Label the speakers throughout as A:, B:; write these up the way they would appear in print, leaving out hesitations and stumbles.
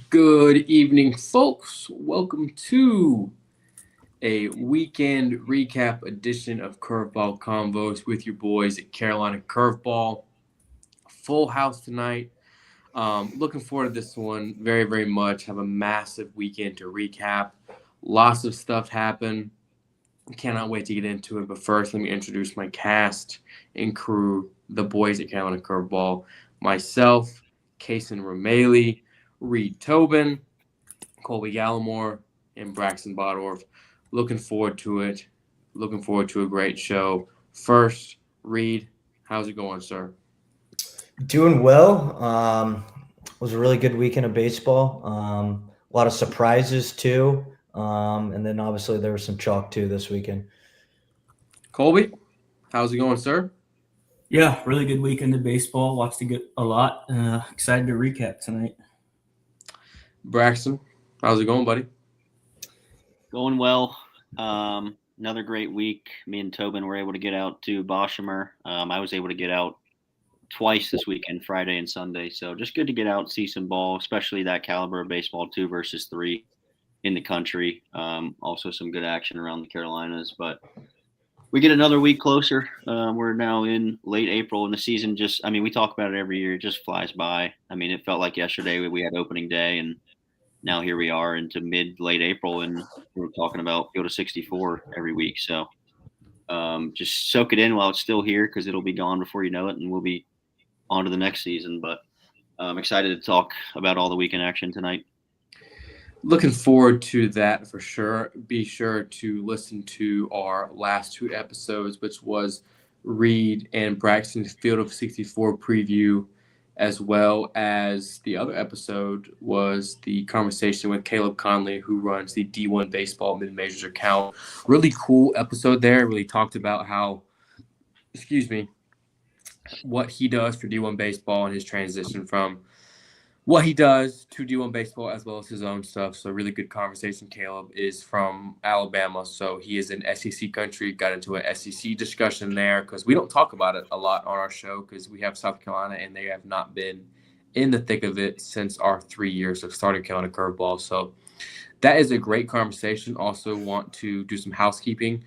A: Good evening, folks. Welcome to a weekend recap edition of Curveball Convos with your boys at Carolina Curveball. Full house tonight. Looking forward to this one very, very much. Have a massive weekend to recap. Lots of stuff happened. Cannot wait to get into it. But first, let me introduce my cast and crew, the boys at Carolina Curveball. Myself, Kason Romali, Reed Tobin, Colby Gallimore, and Braxton Bodorf. Looking forward to it. Looking forward to a great show. First, Reed, how's it going, sir?
B: Doing well. Was a really good weekend of baseball. A lot of surprises too. And then obviously there was some chalk too this weekend.
A: Colby, how's it going, sir?
C: Yeah, really good weekend of baseball. Watched a lot. Excited to recap tonight.
A: Braxton, how's it going, buddy?
D: Going well. Another great week. Me and Tobin were able to get out to Boshemer. I was able to get out twice this weekend, Friday and Sunday. So just good to get out and see some ball, especially that caliber of baseball, 2 versus 3 in the country. Also some good action around the Carolinas. But we get another week closer. We're now in late April, and the season we talk about it every year. It just flies by. I mean, it felt like yesterday we had opening day, and now here we are into late April, and we're talking about Field of 64 every week. So just soak it in while it's still here, because it'll be gone before you know it, and we'll be on to the next season. But I'm excited to talk about all the weekend action tonight.
A: Looking forward to that for sure. Be sure to listen to our last 2 episodes, which was Reed and Braxton's Field of 64 preview, as well as the other episode was the conversation with Caleb Conley, who runs the D1 Baseball Mid-Majors account. Really cool episode there. Really talked about what he does for D1 Baseball and his transition from what he does to D1 Baseball, as well as his own stuff. So really good conversation. Caleb is from Alabama, so he is in SEC country. Got into an SEC discussion there because we don't talk about it a lot on our show because we have South Carolina and they have not been in the thick of it since our 3 years of starting Carolina Curveball. So that is a great conversation. Also want to do some housekeeping.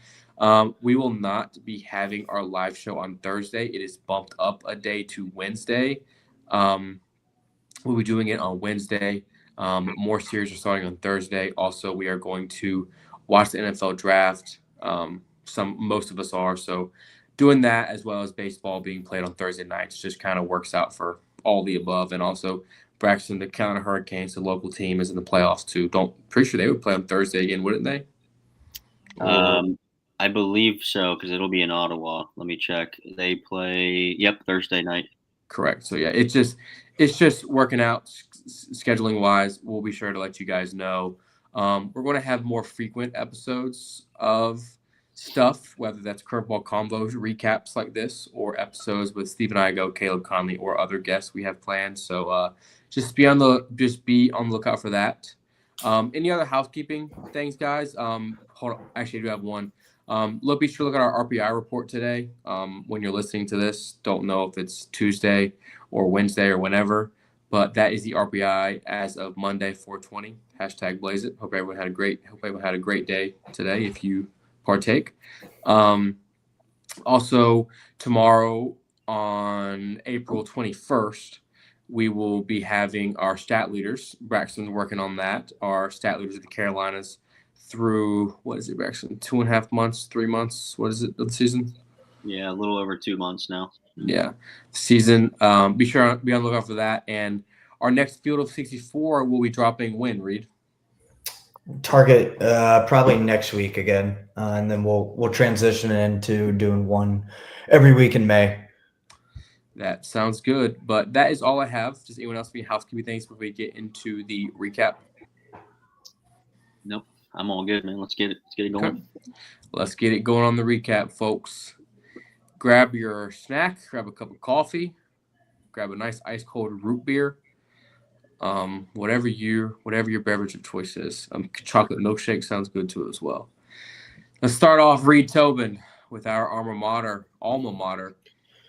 A: We will not be having our live show on Thursday. It is bumped up a day to Wednesday. We'll be doing it on Wednesday. More series are starting on Thursday. Also, we are going to watch the NFL draft. Most of us are. So doing that, as well as baseball being played on Thursday nights, just kind of works out for all the above. And also, Braxton, the Carolina Hurricanes, the local team, is in the playoffs too. Pretty sure they would play on Thursday again, wouldn't they?
D: I believe so, because it'll be in Ottawa. Let me check. They play, Thursday night.
A: Correct. So yeah, it's just working out scheduling wise. We'll be sure to let you guys know. We're going to have more frequent episodes of stuff, whether that's Curveball Convos recaps like this, or episodes with Stephen Igo, Caleb Conley, or other guests we have planned. So just be on the lookout for that. Any other housekeeping things, guys? Hold on. Actually, I do have one. Be sure to look at our RPI report today. When you're listening to this, don't know if it's Tuesday or Wednesday or whenever, but that is the RPI as of Monday, 4/20. #Blaze it. Hope everyone had a great day today if you partake. Also, tomorrow on April 21st, we will be having our stat leaders. Braxton's working on that. Our stat leaders of the Carolinas through, what is it, Braxton? 2.5 months, 3 months? What is it of the season?
D: Yeah, a little over 2 months now.
A: Yeah, season. Be sure to be on the lookout for that. And our next Field of 64 will be dropping when, Reed?
B: Target probably next week again, and then we'll transition into doing one every week in May.
A: That sounds good. But that is all I have. Does anyone else have any housekeeping things before we get into the recap?
D: Nope, I'm all good, man. Let's get it going.
A: Okay. Let's get it going on the recap, folks. Grab your snack, grab a cup of coffee, grab a nice ice cold root beer. Whatever your beverage of choice is. Chocolate milkshake sounds good too as well. Let's start off, Reed Tobin, with our alma mater,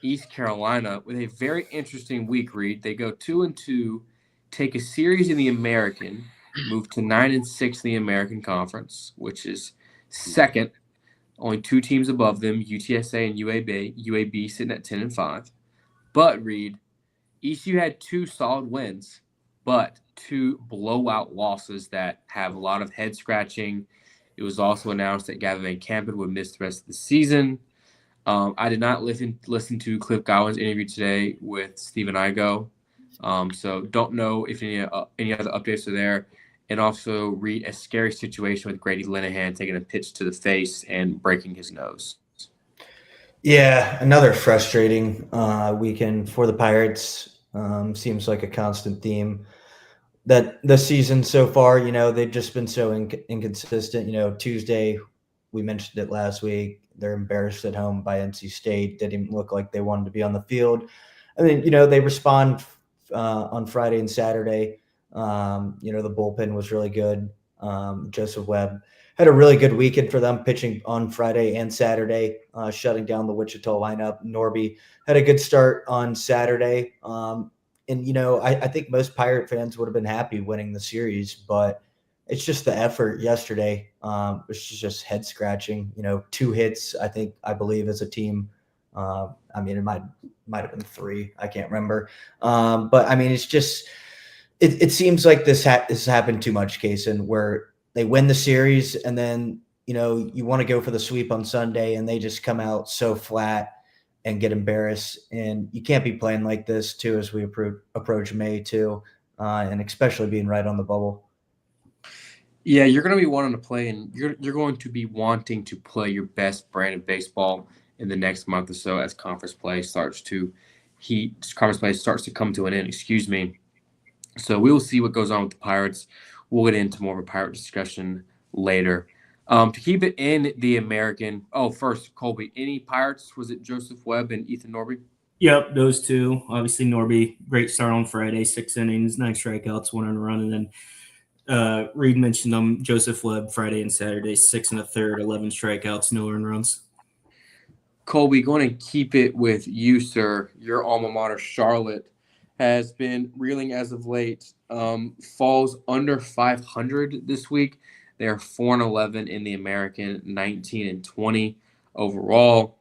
A: East Carolina, with a very interesting week, Reed. They go 2-2 take a series in the American, move to 9-6 in the American Conference, which is second. Only 2 teams above them, UTSA and UAB sitting at 10-5. But, Reed, ECU had 2 solid wins, but 2 blowout losses that have a lot of head scratching. It was also announced that Gavin Van Campen would miss the rest of the season. I did not listen to Cliff Godwin's interview today with Stephen Igo, so don't know if any other updates are there. And also read a scary situation with Grady Linehan taking a pitch to the face and breaking his nose.
B: Yeah, another frustrating weekend for the Pirates. Seems like a constant theme that the season so far. They've just been so inconsistent. Tuesday, we mentioned it last week. They're embarrassed at home by NC State. Didn't even look like they wanted to be on the field. And then, they respond on Friday and Saturday. The bullpen was really good. Joseph Webb had a really good weekend for them, pitching on Friday and Saturday, shutting down the Wichita lineup. Norby had a good start on Saturday. I think most Pirate fans would have been happy winning the series, but it's just the effort yesterday. It's just head scratching. 2 hits, I believe, as a team. It might have been 3. I can't remember. But it's just it seems like this has happened too much, Kaysen, where they win the series and then you want to go for the sweep on Sunday and they just come out so flat and get embarrassed. And you can't be playing like this too as we approach May too, and especially being right on the bubble.
A: Yeah, you're going to be wanting to play, and you're going to be wanting to play your best brand of baseball in the next month or so as conference play starts to come to an end. Excuse me. So we will see what goes on with the Pirates. We'll get into more of a Pirate discussion later. To keep it in the American. Oh, first, Colby, any Pirates? Was it Joseph Webb and Ethan Norby?
C: Yep, those 2. Obviously, Norby, great start on Friday, 6 innings, 9 strikeouts, 1 earned run, and then Reed mentioned them. Joseph Webb, Friday and Saturday, 6 1/3, 11 strikeouts, no earned runs.
A: Colby, going to keep it with you, sir. Your alma mater, Charlotte, has been reeling as of late. Falls under 500 this week. They are 4-11 in the American, 19-20 overall.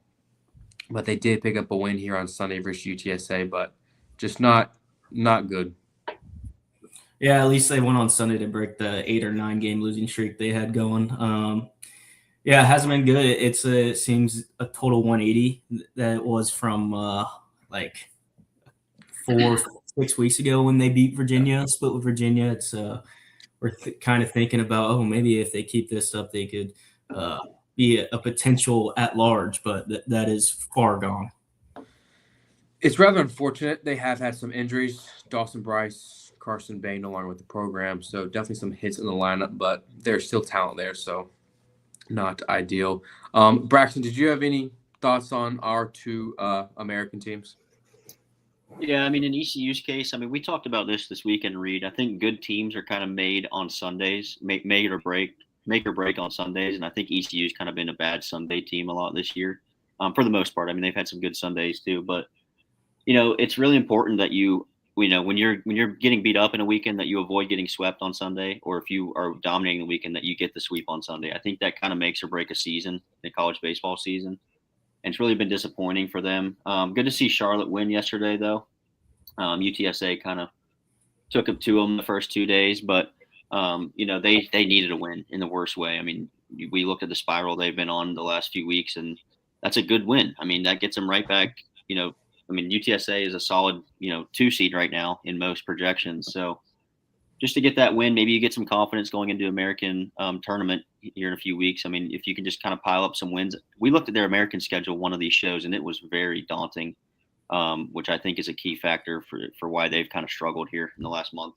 A: But they did pick up a win here on Sunday versus UTSA, but just not good.
C: Yeah, at least they went on Sunday to break the 8 or 9 game losing streak they had going. Yeah, it hasn't been good. It seems a total 180 that it was from 4-6 weeks ago when they beat Virginia, split with Virginia. It's we're kind of thinking about, maybe if they keep this up, they could be a potential at large, but that is far gone.
A: It's rather unfortunate. They have had some injuries. Dawson Bryce, Carson Bay no longer with the program, so definitely some hits in the lineup, but there's still talent there, so not ideal. Braxton, did you have any thoughts on our 2 American teams?
D: Yeah, in ECU's case, we talked about this weekend, Reed. I think good teams are kind of made on Sundays, make or break on Sundays, and I think ECU's kind of been a bad Sunday team a lot this year, for the most part. They've had some good Sundays too, but it's really important that when you're getting beat up in a weekend, that you avoid getting swept on Sunday, or if you are dominating the weekend, that you get the sweep on Sunday. I think that kind of makes or break a season, the college baseball season. And it's really been disappointing for them. Good to see Charlotte win yesterday, though. UTSA kind of took it to them the first 2 days, but they needed a win in the worst way. We looked at the spiral they've been on the last few weeks, and that's a good win. That gets them right back. UTSA is a solid 2 seed right now in most projections. So just to get that win, maybe you get some confidence going into American tournament here in a few weeks. If you can just kind of pile up some wins. We looked at their American schedule, one of these shows, and it was very daunting, which I think is a key factor for why they've kind of struggled here in the last month.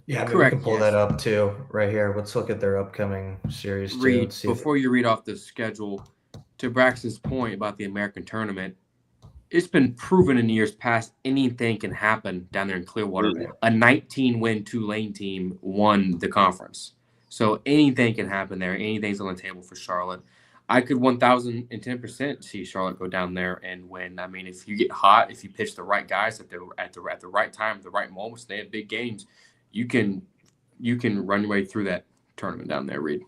B: Yeah, correct. We can pull that up too right here. Let's look at their upcoming series.
A: Before you read off the schedule, to Braxton's point about the American tournament, it's been proven in years past anything can happen down there in Clearwater.
D: Yeah.
A: A 19-win Tulane team won the conference. So anything can happen there. Anything's on the table for Charlotte. I could 1,010% see Charlotte go down there and win. I mean, if you get hot, if you pitch the right guys at the right time, the right moments, they have big games. You can run your way through that tournament down there, Reed.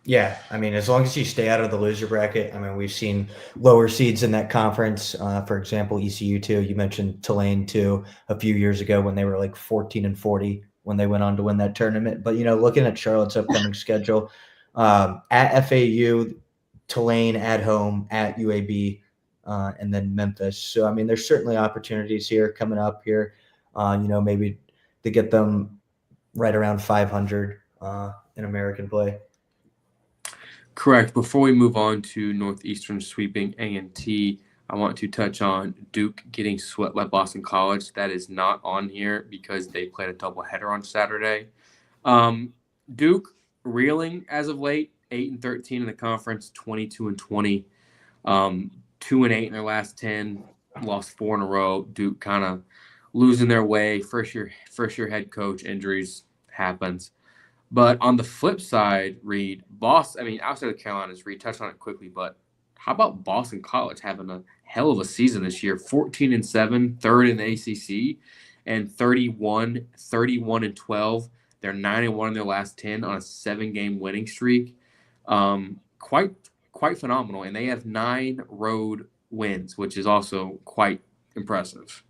B: Yeah, I mean, as long as you stay out of the loser bracket. I mean, we've seen lower seeds in that conference. For example, ECU too. You mentioned Tulane too a few years ago when they were like 14-40 when they went on to win that tournament. But looking at Charlotte's upcoming schedule, at FAU, Tulane at home, at UAB, and then Memphis. So I mean, there's certainly opportunities here coming up here. Maybe to get them right around 500 in American play.
A: Correct. Before we move on to Northeastern sweeping A&T, I want to touch on Duke getting swept by Boston College. That is not on here because they played a doubleheader on Saturday. Duke reeling as of late, 8-13 in the conference, 22-20, 2-8 in their last 10, lost 4 in a row. Duke kind of losing their way. First year head coach injuries happens. But on the flip side, Reed, outside of the Carolinas, Reed touched on it quickly, but how about Boston College having a hell of a season this year? 14-7, third in the ACC, and 31-12. They're 9-1 in their last 10 on a 7-game winning streak. Quite phenomenal, and they have 9 road wins, which is also quite impressive.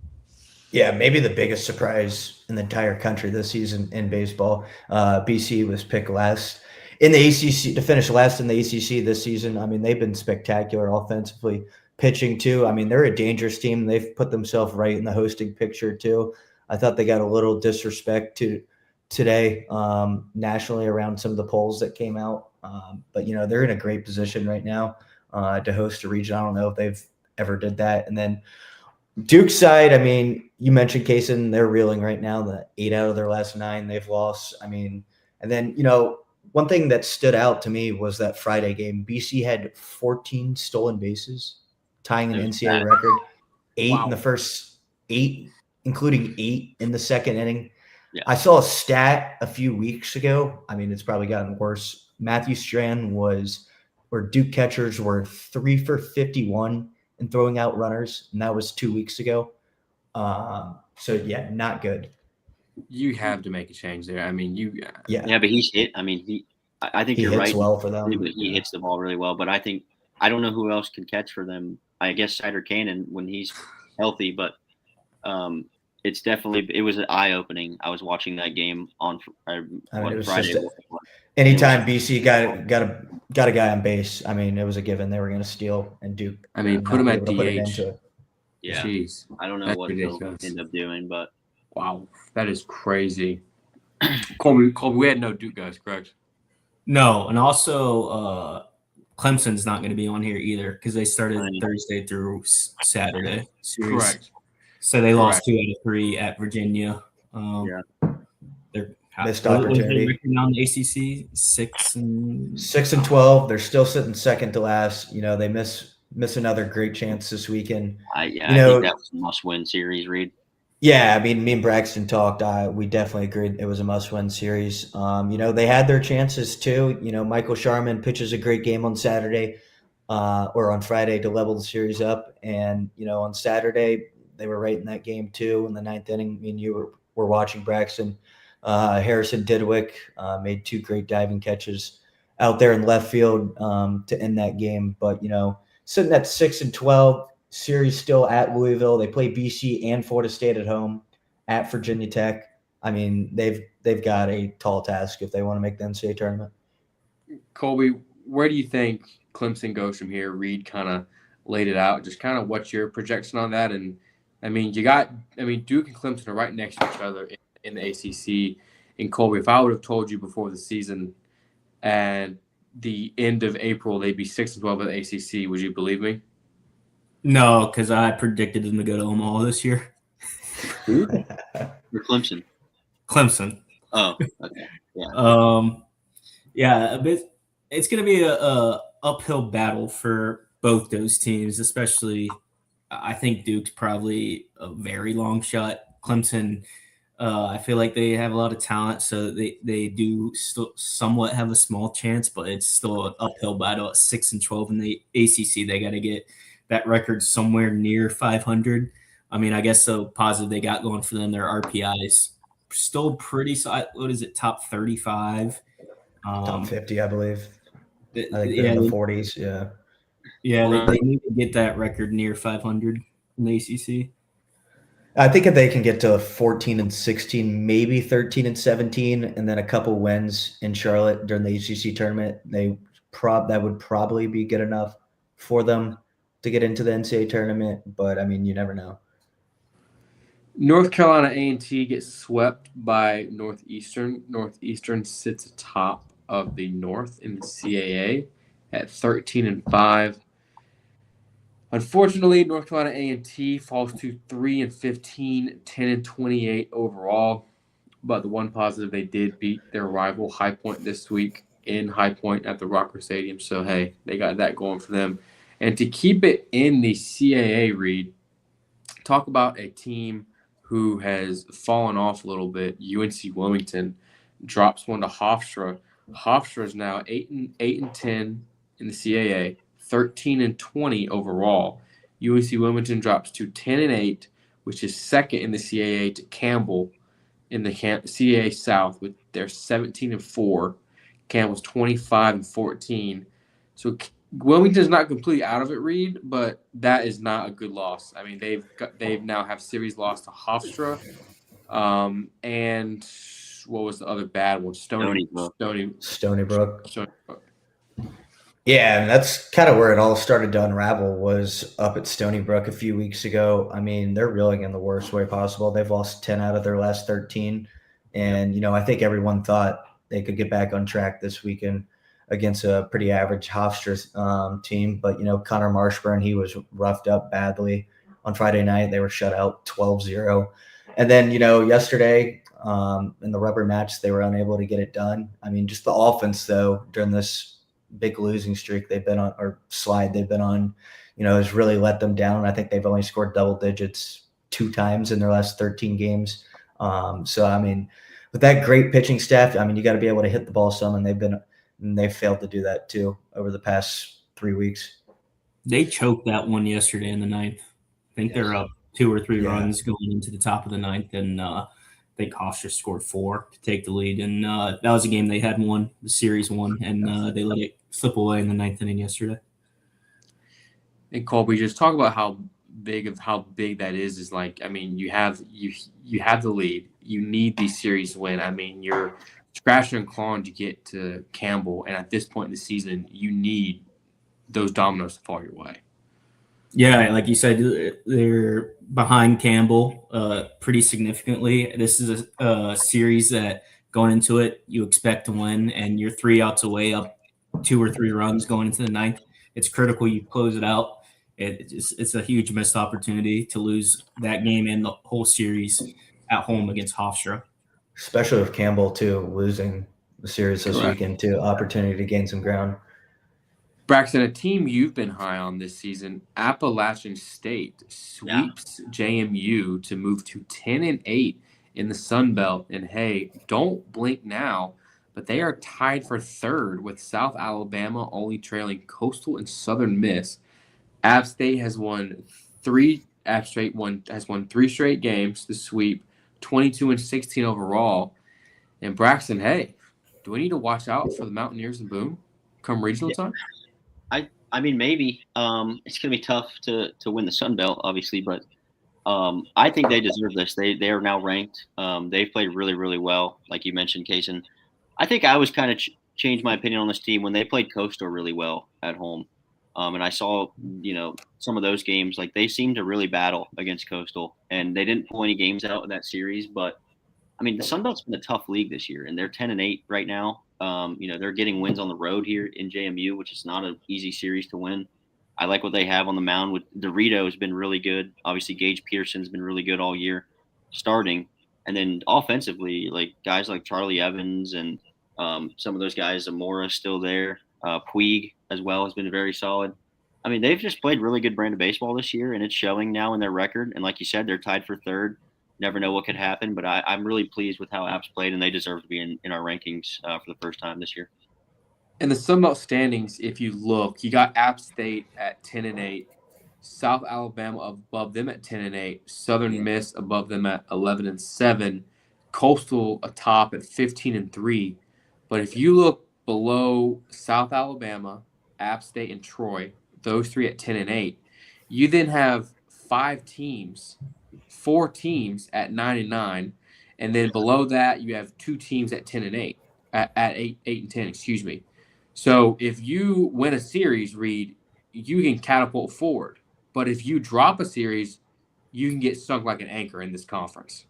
B: Yeah, maybe the biggest surprise in the entire country this season in baseball. BC was picked last in the ACC to finish last in the ACC this season. I mean, they've been spectacular offensively, pitching too. I mean, they're a dangerous team. They've put themselves right in the hosting picture too. I thought they got a little disrespect today nationally around some of the polls that came out. But they're in a great position right now to host a region. I don't know if they've ever did that. And then Duke's side, I mean, you mentioned Kaysen, they're reeling right now. The 8 out of their last 9 they've lost. I mean, and then, one thing that stood out to me was that Friday game. BC had 14 stolen bases, tying an NCAA record, 8 in the first 8, including 8 in the second inning.
D: Yeah.
B: I saw a stat a few weeks ago. I mean, it's probably gotten worse. Matthew Strand where Duke catchers were 3 for 51 and throwing out runners, and that was 2 weeks ago. So yeah, not good.
A: You have to make a change there. I mean,
D: yeah, but he's hit. I mean, I think you're right.
B: Well for them.
D: He hits the ball really well, but I don't know who else can catch for them. I guess Cider Cannon when he's healthy, but it was eye-opening. I was watching that game on Friday.
B: Anytime BC got a guy on base, I mean, it was a given they were going to steal and Duke.
A: I mean, put him at DH.
D: Yeah,
A: jeez,
D: I don't know what they'll end up doing, but
A: wow, that is crazy. Colby, we had no Duke guys, correct?
C: No, and also Clemson's not going to be on here either because they started Thursday through Saturday series.
A: Correct.
C: So they lost 2 out of 3 at Virginia. They're
B: missed opportunity.
C: On the ACC
B: 6-12. They're still sitting second to last. They miss another great chance this weekend.
D: I think that was a must-win series, Reed.
B: Yeah, I mean, me and Braxton talked. We definitely agreed it was a must-win series. They had their chances too. Michael Sharman pitches a great game on Saturday or on Friday to level the series up. And, on Saturday, they were right in that game too in the 9th inning. Me and you were watching Braxton. Harrison Didwick made 2 great diving catches out there in left field to end that game. But, sitting at 6-12, series still at Louisville. They play BC and Florida State at home at Virginia Tech. I mean, they've got a tall task if they want to make the NCAA tournament.
A: Colby, where do you think Clemson goes from here? Reed kind of laid it out. Just kind of what's your projection on that? And I mean, Duke and Clemson are right next to each other in the ACC. And Colby, if I would have told you before the season and the end of April they'd be 6-12 at the ACC, would you believe me?
C: No, because I predicted them to go to Omaha this year.
D: Or Clemson?
C: Clemson.
D: Oh, okay. Yeah.
C: It's going to be a uphill battle for both those teams, especially I think Duke's probably a very long shot. Clemson, I feel like they have a lot of talent, so they do still somewhat have a small chance, but it's still an uphill battle at 6-12 in the ACC. They got to get that record somewhere near 500. I mean, I guess the positive they got going for them, their RPIs still pretty solid. What is it, top 35?
B: Top 50, I believe. I think they're
C: Yeah,
B: in the 40s. Yeah.
C: yeah,
A: Right.
C: they need to get that record near 500 in the ACC.
B: I think if they can get to 14-16, maybe 13-17, and then a couple wins in Charlotte during the ACC tournament, that would probably be good enough for them to get into the NCAA tournament. But I mean, you never know.
A: North Carolina A&T gets swept by Northeastern. Northeastern sits atop of the North in the CAA at 13-5. Unfortunately, North Carolina A&T falls to 3-15, 10-28 overall. But the one positive, they did beat their rival High Point this week in High Point at the Rocker Stadium. So hey, they got that going for them. And to keep it in the CAA, Reed, talk about a team who has fallen off a little bit. UNC Wilmington drops one to Hofstra. Hofstra is now 8-10 in the CAA, 13-20 overall. UNC Wilmington drops to 10-8, which is second in the CAA, to Campbell in the CAA South with their 17-4. Campbell's 25-14. So Wilmington's not completely out of it, Reed, but that is not a good loss. I mean, they've now have series loss to Hofstra, and what was the other bad one? Stony Brook.
B: Stony Brook. Yeah, and that's kind of where it all started to unravel, was up at Stony Brook a few weeks ago. I mean, they're reeling in the worst way possible. They've lost 10 out of their last 13. And, I think everyone thought they could get back on track this weekend against a pretty average Hofstra team. But, Connor Marshburn, he was roughed up badly on Friday night. They were shut out 12-0. And then, yesterday in the rubber match, they were unable to get it done. I mean, just the offense, though, during this big losing streak they've been on, or slide they've been on, has really let them down. I think they've only scored double digits 2 times in their last 13 games. So, I mean, with that great pitching staff, I mean, you got to be able to hit the ball some, and they've failed to do that too over the past 3 weeks.
C: They choked that one yesterday in the ninth. I think they're up 2 or 3 runs going into the top of the ninth, and I think Hofstra scored 4 to take the lead. And that was a game they had won, the series won, and they let it slip away in the ninth inning yesterday.
A: And Colby, just talk about how big that is like, I mean, you have the lead. You need these series win. I mean, you're scratching and clawing to get to Campbell, and at this point in the season, you need those dominoes to fall your way.
C: Yeah, like you said, they're behind Campbell pretty significantly. This is a series that going into it, you expect to win, and you're 3 outs away, up 2 or 3 runs going into the ninth. It's critical you close it out. It's a huge missed opportunity to lose that game and the whole series at home against Hofstra.
B: Especially with Campbell, too, losing the series this weekend, too. Opportunity to gain some ground.
A: Braxton, a team you've been high on this season, Appalachian State, sweeps JMU to move to 10-8 in the Sun Belt. And hey, don't blink now, but they are tied for 3rd with South Alabama only trailing Coastal and Southern Miss. App State has won 3 straight games to sweep, 22-16 overall. And Braxton, hey, do we need to watch out for the Mountaineers and Boone come regional time?
D: I mean, maybe. It's going to be tough to win the Sun Belt, obviously, but I think they deserve this. They are now ranked. They've played really, really well, like you mentioned, Kaysen. I think I was kind of changed my opinion on this team when they played Coastal really well at home. And I saw, some of those games, like they seemed to really battle against Coastal, and they didn't pull any games out in that series. But I mean, the Sun Belt's been a tough league this year, and they're 10-8 right now. They're getting wins on the road here in JMU, which is not an easy series to win. I like what they have on the mound. With Dorito has been really good. Obviously, Gage Peterson's been really good all year, starting, and then offensively, like guys like Charlie Evans and some of those guys, Zamora's still there. Puig as well has been very solid. I mean, they've just played really good brand of baseball this year, and it's showing now in their record. And like you said, they're tied for 3rd never know what could happen. But I'm really pleased with how App's played, and they deserve to be in our rankings for the first time this year.
A: In the Sun Belt standings, if you look, you got App State at 10-8, South Alabama above them at 10-8, Southern Miss above them at 11-7, Coastal atop at 15-3. But if you look below South Alabama, App State, and Troy, those three at 10-8, you then have four teams at 9-9, and then below that you have two teams at 10-8, at 8-10, excuse me. So if you win a series, Reed, you can catapult forward. But if you drop a series, you can get sunk like an anchor in this conference.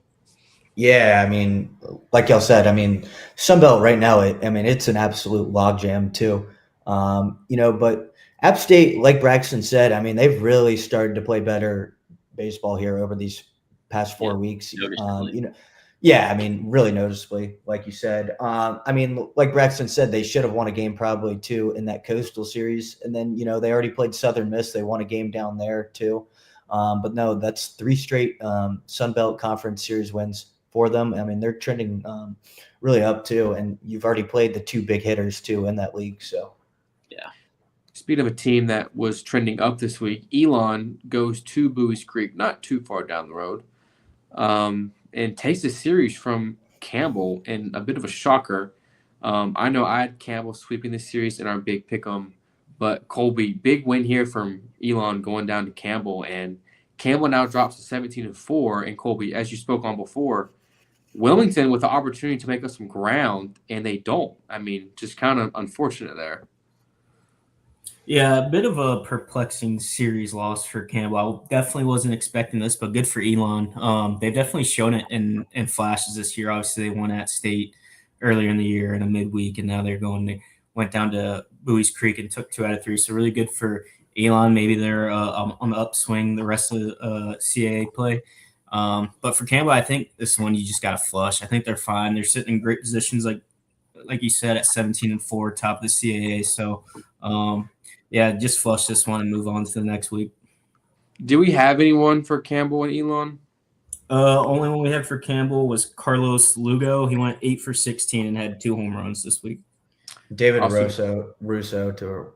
B: Yeah, I mean, like y'all said, I mean, Sunbelt right now, it's an absolute logjam too. But App State, like Braxton said, I mean, they've really started to play better baseball here over these past 4 weeks. Yeah, I mean, really noticeably, like you said. I mean, like Braxton said, they should have won a game probably too in that Coastal series. And then, they already played Southern Miss. They won a game down there too. But no, that's 3 straight Sun Belt Conference series wins for them. I mean, they're trending really up too. And you've already played the 2 big hitters too in that league. So,
D: yeah.
A: Speaking of a team that was trending up this week, Elon goes to Bowie's Creek, not too far down the road. And takes the series from Campbell in a bit of a shocker. I know I had Campbell sweeping the series in our big pick'em, but Colby, big win here from Elon going down to Campbell, and Campbell now drops to 17-4. And Colby, as you spoke on before, Wilmington with the opportunity to make up some ground, and they don't. I mean, just kind of unfortunate there.
C: Yeah, a bit of a perplexing series loss for Campbell. I definitely wasn't expecting this, but good for Elon. They've definitely shown it in flashes this year. Obviously, they won at State earlier in the year in a midweek, and now they went down to Bowie's Creek and took 2 out of 3. So really good for Elon. Maybe they're on the upswing the rest of the CAA play. But for Campbell, I think this one you just got to flush. I think they're fine. They're sitting in great positions, like you said, at 17-4, top of the CAA. So. Yeah, just flush this one and move on to the next week.
A: Do we have anyone for Campbell and Elon?
C: Only one we had for Campbell was Carlos Lugo. He went 8 for 16 and had 2 home runs this week.
B: David Russo,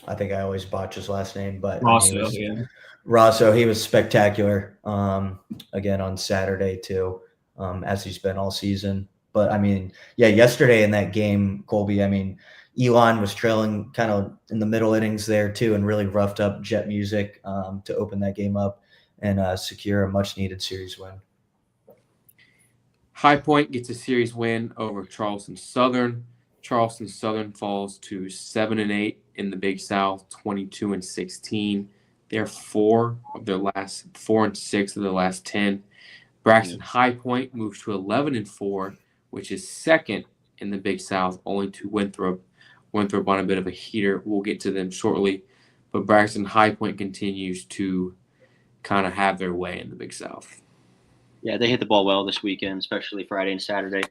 B: I think I always botch his last name, but Rosso, he was spectacular again on Saturday too, as he's been all season. But I mean, yeah, yesterday in that game, Colby, I mean, Elon was trailing kind of in the middle innings there too, and really roughed up Jet Music to open that game up and secure a much-needed series win.
A: High Point gets a series win over Charleston Southern. Charleston Southern falls to 7-8 in the Big South, 22-16. They're 4 and 6 of their last 10. Braxton High Point moves to 11-4, which is second in the Big South, only to Winthrop. Winthrop on a bit of a heater. We'll get to them shortly. But Braxton High Point continues to kind of have their way in the Big South.
D: Yeah, they hit the ball well this weekend, especially Friday and Saturday.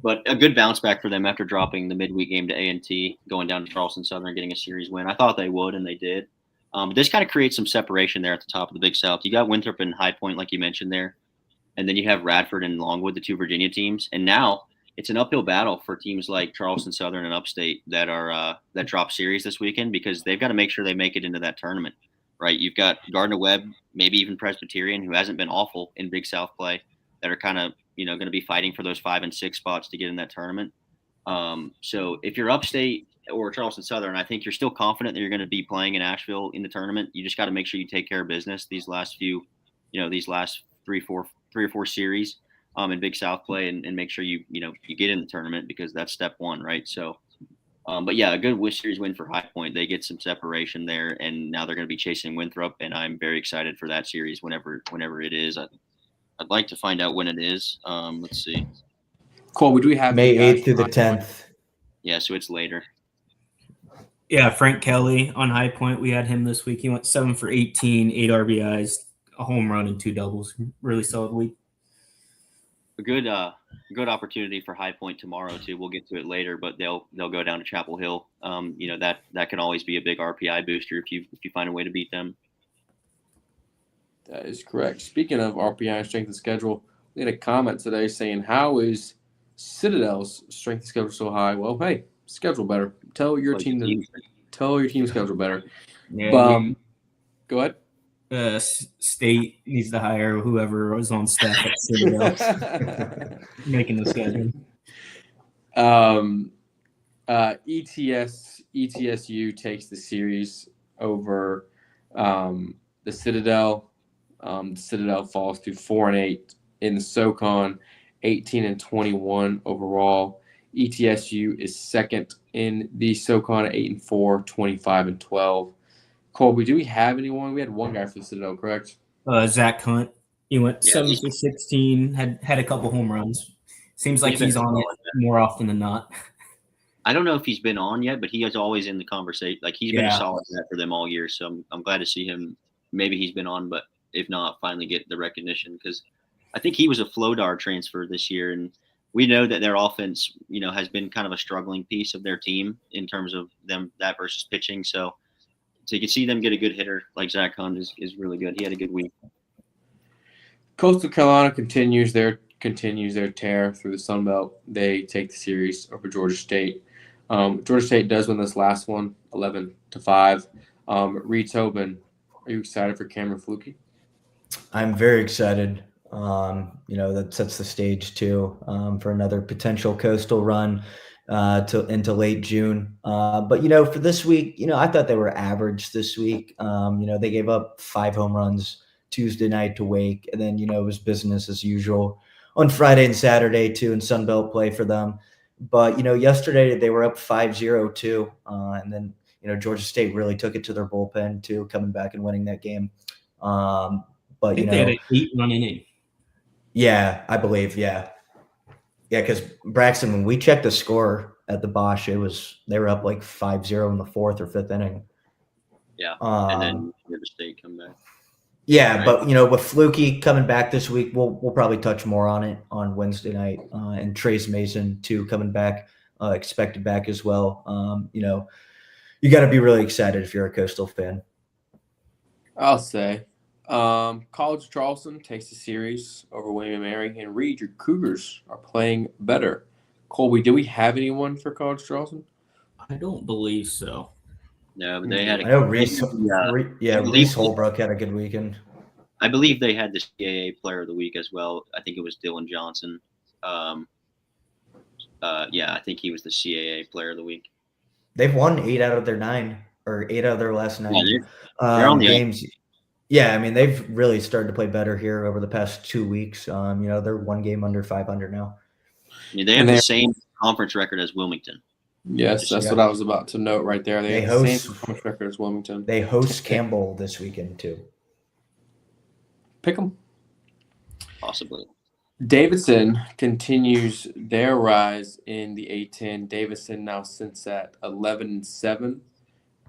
D: But a good bounce back for them after dropping the midweek game to A&T, going down to Charleston Southern, getting a series win. I thought they would, and they did. But this kind of creates some separation there at the top of the Big South. You got Winthrop and High Point, like you mentioned there. And then you have Radford and Longwood, the 2 Virginia teams. And now it's an uphill battle for teams like Charleston Southern and Upstate that are that drop series this weekend, because they've got to make sure they make it into that tournament, right? You've got Gardner-Webb, maybe even Presbyterian, who hasn't been awful in Big South play, that are kind of going to be fighting for those 5 and 6 spots to get in that tournament. So if you're Upstate or Charleston Southern, I think you're still confident that you're going to be playing in Asheville in the tournament. You just got to make sure you take care of business these last few, these last three or four series in Big South play, and make sure you get in the tournament, because that's step 1, right? So, but yeah, a good series win for High Point. They get some separation there, and now they're going to be chasing Winthrop, and I'm very excited for that series whenever it is. I'd like to find out when it is. Let's see.
A: Cole, do we have
B: May 8th through the 10th?
D: Yeah, so it's later.
C: Yeah, Frank Kelly on High Point. We had him this week. He went 7 for 18, 8 RBIs, a home run, and 2 doubles. Really solid week.
D: A good opportunity for High Point tomorrow too. We'll get to it later, but they'll go down to Chapel Hill. That can always be a big RPI booster if you find a way to beat them.
A: That is correct. Speaking of RPI and strength of schedule, we had a comment today saying, how is Citadel's strength of schedule so high? Well, hey, schedule better. Tell your team schedule better.
C: Yeah,
A: Go ahead.
C: State needs to hire whoever was on staff at Citadel making the schedule.
A: ETSU takes the series over the Citadel. The Citadel falls to 4-8 in the SoCon, 18-21 overall. ETSU is second in the SoCon at 8-4, 25-12. Colby, do we have anyone? We had one guy for the Citadel, correct?
C: Zach Hunt. He went 7 for 16. Had a couple home runs. Seems like he's on it more often than not.
D: I don't know if he's been on yet, but he is always in the conversation. Like he's been a solid guy for them all year, so I'm glad to see him. Maybe he's been on, but if not, finally get the recognition because I think he was a Flodar transfer this year, and we know that their offense, has been kind of a struggling piece of their team in terms of that versus pitching. So you can see them get a good hitter like Zach Hunt is really good. He had a good week.
A: Coastal Carolina continues their tear through the Sun Belt. They take the series over Georgia State. Georgia State does win this last one, 11-5. Reed Tobin, are you excited for Cameron Fluke?
B: I'm very excited. That sets the stage too for another potential Coastal run into late June. But for this week, I thought they were average this week. They gave up 5 home runs Tuesday night to Wake, and then it was business as usual on Friday and Saturday too in Sun Belt play for them. But yesterday they were up 5-0 too, and then Georgia State really took it to their bullpen too, coming back and winning that game. But
C: I think they had an 8-run inning.
B: Yeah, I believe. Yeah, because Braxton, when we checked the score at the Bosch, they were up like 5-0 in the 4th or 5th inning.
D: Yeah, and then Georgia State come back.
B: Yeah, right. But with Fluky coming back this week, we'll probably touch more on it on Wednesday night, and Trace Mason too coming back, expected back as well. You got to be really excited if you're a Coastal fan.
A: I'll say. College Charleston takes the series over William & Mary, and Reed, your Cougars are playing better. Colby, do we have anyone for College Charleston?
C: I don't believe so.
D: No, but they had
B: I know Reese Holbrook had a good weekend.
D: I believe they had the CAA Player of the Week as well. I think it was Dylan Johnson. I think he was the CAA Player of the Week.
B: They've won 8 out of their 9, or 8 out of their last 9
D: they're on the
B: games. Yeah, I mean, they've really started to play better here over the past 2 weeks. They're 1 game under 500 now.
D: They have the same conference record as Wilmington.
A: Yes, that's what I was about to note right there. They have the same conference record as Wilmington.
B: They host Campbell this weekend, too.
A: Pick them.
D: Possibly.
A: Davidson continues their rise in the A-10. Davidson now sits at 11-7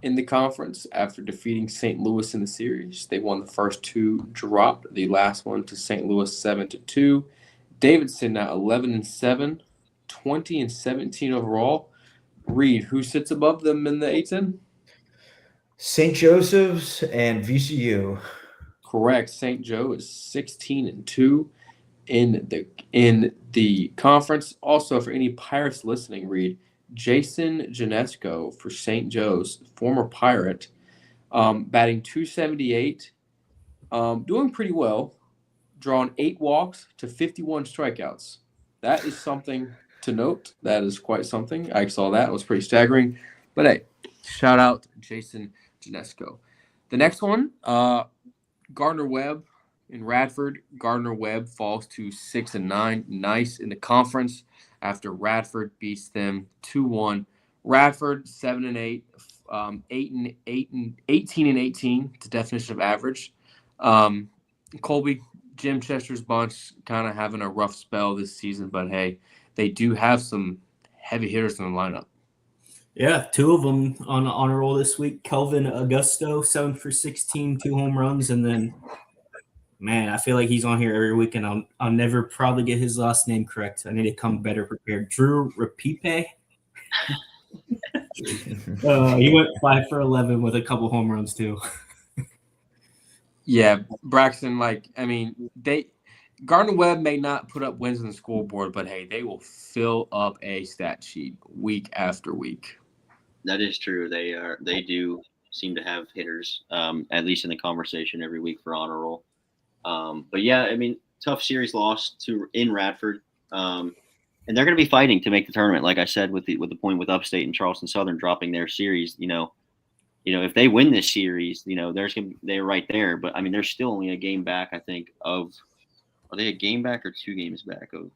A: in the conference after defeating St. Louis in the series. They won the first 2, dropped the last one to St. Louis 7-2. Davidson now 11-7, 20-17 overall. Reed, who sits above them in the A-10?
B: St. Joseph's and VCU.
A: Correct. St. Joe is 16-2 in the conference. Also, for any Pirates listening, Reed, Jason Janesco for St. Joe's, former Pirate, batting .278, doing pretty well, drawn 8 walks to 51 strikeouts. That is something to note. That is quite something. I saw that. It was pretty staggering. But hey, shout out to Jason Janesco. The next one, Gardner-Webb in Radford. Gardner-Webb falls to 6-9. Nice in the conference after Radford beats them 2-1. Radford 7-8, 18-18. The definition of average. Colby, Jim Chester's bunch kind of having a rough spell this season, but hey, they do have some heavy hitters in the lineup.
C: Yeah, 2 of them on the honor roll this week. Kelvin Augusto, 7 for 16, 2 home runs, and then, man, I feel like he's on here every week, and I'll never probably get his last name correct. I need to come better prepared. Drew Rapipe. He went 5 for 11 with a couple home runs too.
A: Yeah, Braxton. Gardner-Webb may not put up wins on the scoreboard, but hey, they will fill up a stat sheet week after week.
D: That is true. They do seem to have hitters, at least in the conversation every week for honor roll. But yeah, I mean, tough series loss in Radford, and they're going to be fighting to make the tournament. Like I said, with the point with Upstate and Charleston Southern dropping their series, if they win this series, they're right there. But I mean, they're still only a game back. I think are they a game back or 2 games back of?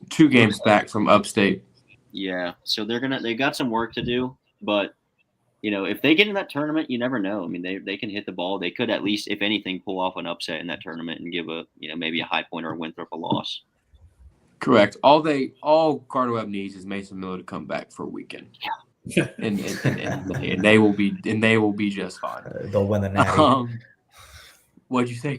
A: 2 games back from Upstate.
D: Yeah, so they got some work to do, but if they get in that tournament, you never know. I mean, they can hit the ball. They could at least, if anything, pull off an upset in that tournament and give maybe a High Point or a Winthrop a loss.
A: Correct. All Gardner-Webb needs is Mason Miller to come back for a weekend.
D: Yeah.
A: and they will be just fine.
B: They'll win the Natty.
A: What'd you say,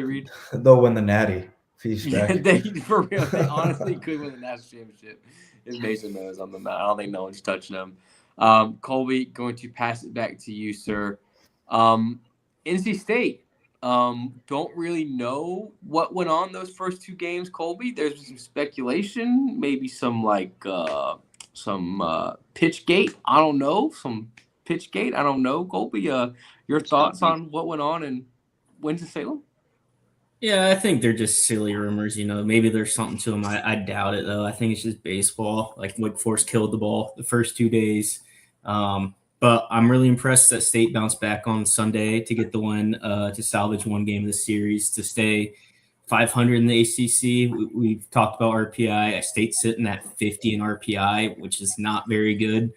A: Reed?
B: They'll win the Natty.
A: They for real. They honestly could win the national championship if Mason Miller's on the mound. I don't think no one's touching them. Colby, going to pass it back to you, sir. NC State. Don't really know what went on those first 2 games, Colby. There's some speculation, maybe some pitch gate. I don't know. I don't know. Colby, your thoughts on what went on in Winston-Salem?
C: Yeah, I think they're just silly rumors. Maybe there's something to them. I doubt it, though. I think it's just baseball. Like, Wake Forest killed the ball the first 2 days. But I'm really impressed that State bounced back on Sunday to get the win, to salvage 1 game of the series, to stay 500 in the ACC. We've talked about RPI. State's sitting at 50 in RPI, which is not very good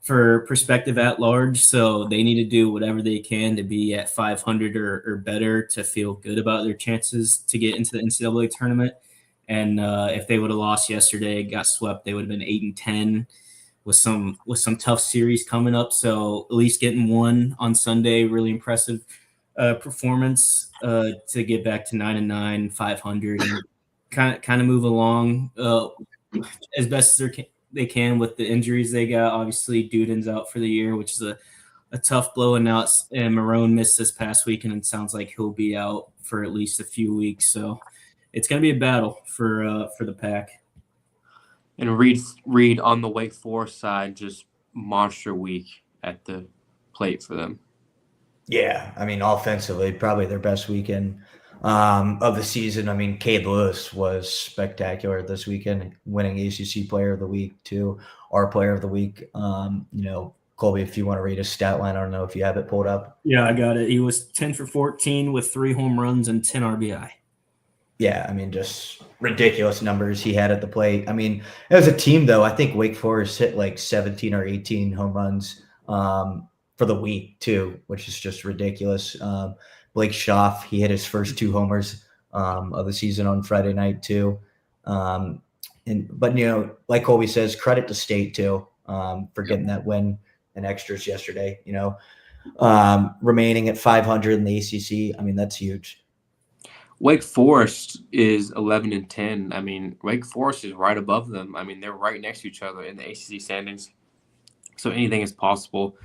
C: for perspective at large. So they need to do whatever they can to be at 500 or better to feel good about their chances to get into the NCAA tournament. And if they would have lost yesterday, got swept, they would have been 8-10 with some tough series coming up. So at least getting 1 on Sunday, really impressive performance to get back to 9-9, 500, and kind of move along as best as they can with the injuries they got. Obviously, Duden's out for the year, which is a tough blow. And now and Marone missed this past week, and it sounds like he'll be out for at least a few weeks. So it's going to be a battle for the Pack.
A: And Reed on the Wake Forest side, just monster week at the plate for them.
B: Yeah, I mean, offensively, probably their best weekend of the season. I mean, Cade Lewis was spectacular this weekend, winning ACC Player of the Week too, our Player of the Week. Colby, if you want to read his stat line, I don't know if you have it pulled up.
C: Yeah, I got it. He was 10 for 14 with 3 home runs and 10 RBI.
B: Yeah, I mean, just ridiculous numbers he had at the plate. I mean, as a team, though, I think Wake Forest hit like 17 or 18 home runs for the week, too, which is just ridiculous. Blake Schaff, he hit his first 2 homers of the season on Friday night, too. But like Colby says, credit to State, too, for getting that win and extras yesterday. Remaining at 500 in the ACC, I mean, that's huge.
A: Wake Forest is 11-10. I mean, Wake Forest is right above them. I mean, they're right next to each other in the ACC standings. So anything is possible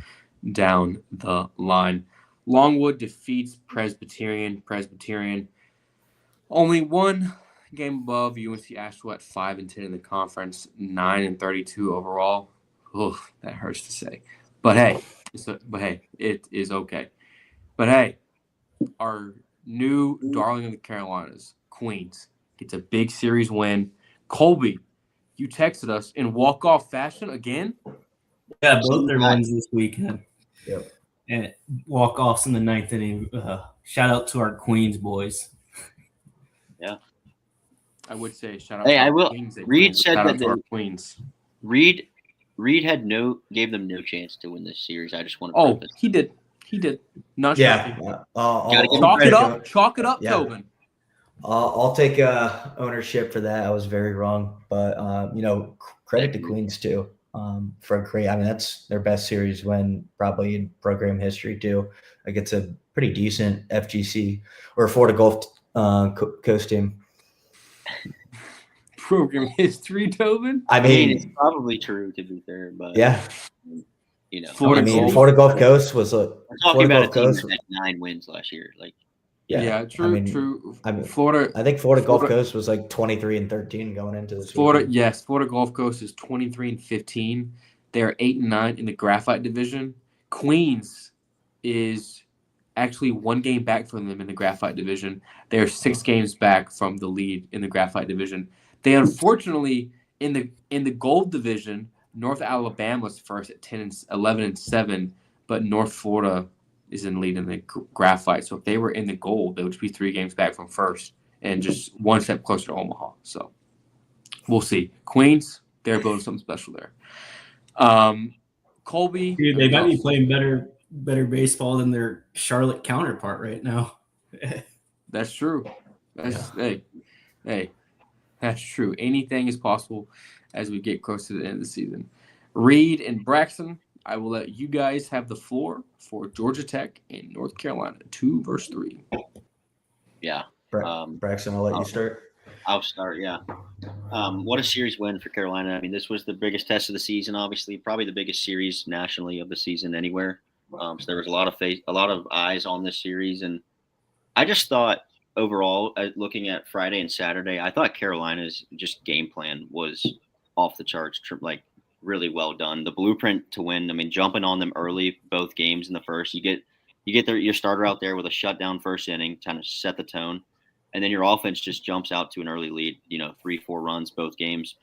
A: down the line. Longwood defeats Presbyterian. Only 1 game above UNC Asheville at 5-10 in the conference, 9-32 overall. Oof, that hurts to say. But hey, it is okay. But hey, our new darling of the Carolinas, Queens, gets a big series win. Colby, you texted us in walk-off fashion again?
C: Yeah, both their wins this weekend.
B: Yep.
C: And walk-offs in the 9th inning. Shout out to our Queens boys.
D: Yeah.
A: I would say shout out
D: to
A: our
D: will.
A: Queens.
D: Reed said
A: shout
D: that
A: out to our Queens.
D: Reed gave them no chance to win this series. I just want to
A: preface. He did. Not
B: yeah.
A: Chalk it up,
B: yeah.
A: Tobin.
B: I'll take ownership for that. I was very wrong, but credit to Queens too for a great. I mean, that's their best series win probably in program history too. Like it's a pretty decent FGC or Florida Gulf Coast team.
A: Program history, Tobin.
B: I mean,
D: it's probably true to be fair, but
B: yeah.
A: Florida
B: Gulf Coast was
D: we're talking about a team that had 9 wins last year. Like
A: Yeah, true.
B: I mean,
A: Florida.
B: I think Florida Gulf Coast was like 23-13 going into this weekend.
A: Yes, Florida Gulf Coast is 23-15. They're 8-9 in the Graphite division. Queens is actually 1 game back from them in the Graphite division. They're 6 games back from the lead in the Graphite division. They unfortunately in the Gold division, North Alabama's first at 11-7, but North Florida is in the lead in the Graphite. So if they were in the Gold, they would be 3 games back from first and just 1 step closer to Omaha. So we'll see. Queens, they're building something special there. Colby,
C: Dude, they might be playing better baseball than their Charlotte counterpart right now.
A: That's true. Hey, that's true. Anything is possible as we get close to the end of the season. Reed and Braxton, I will let you guys have the floor for Georgia Tech and North Carolina, 2 versus 3.
D: Yeah.
B: Braxton, I'll let you start.
D: I'll start, yeah. What a series win for Carolina. I mean, this was the biggest test of the season, obviously, probably the biggest series nationally of the season anywhere. So there was a lot of eyes on this series. And I just thought overall, looking at Friday and Saturday, I thought Carolina's just game plan was off the charts, like really well done. The blueprint to win, I mean, jumping on them early, both games in the first, you get your starter out there with a shutdown first inning, kind of set the tone. And then your offense just jumps out to an early lead, 3-4 runs both games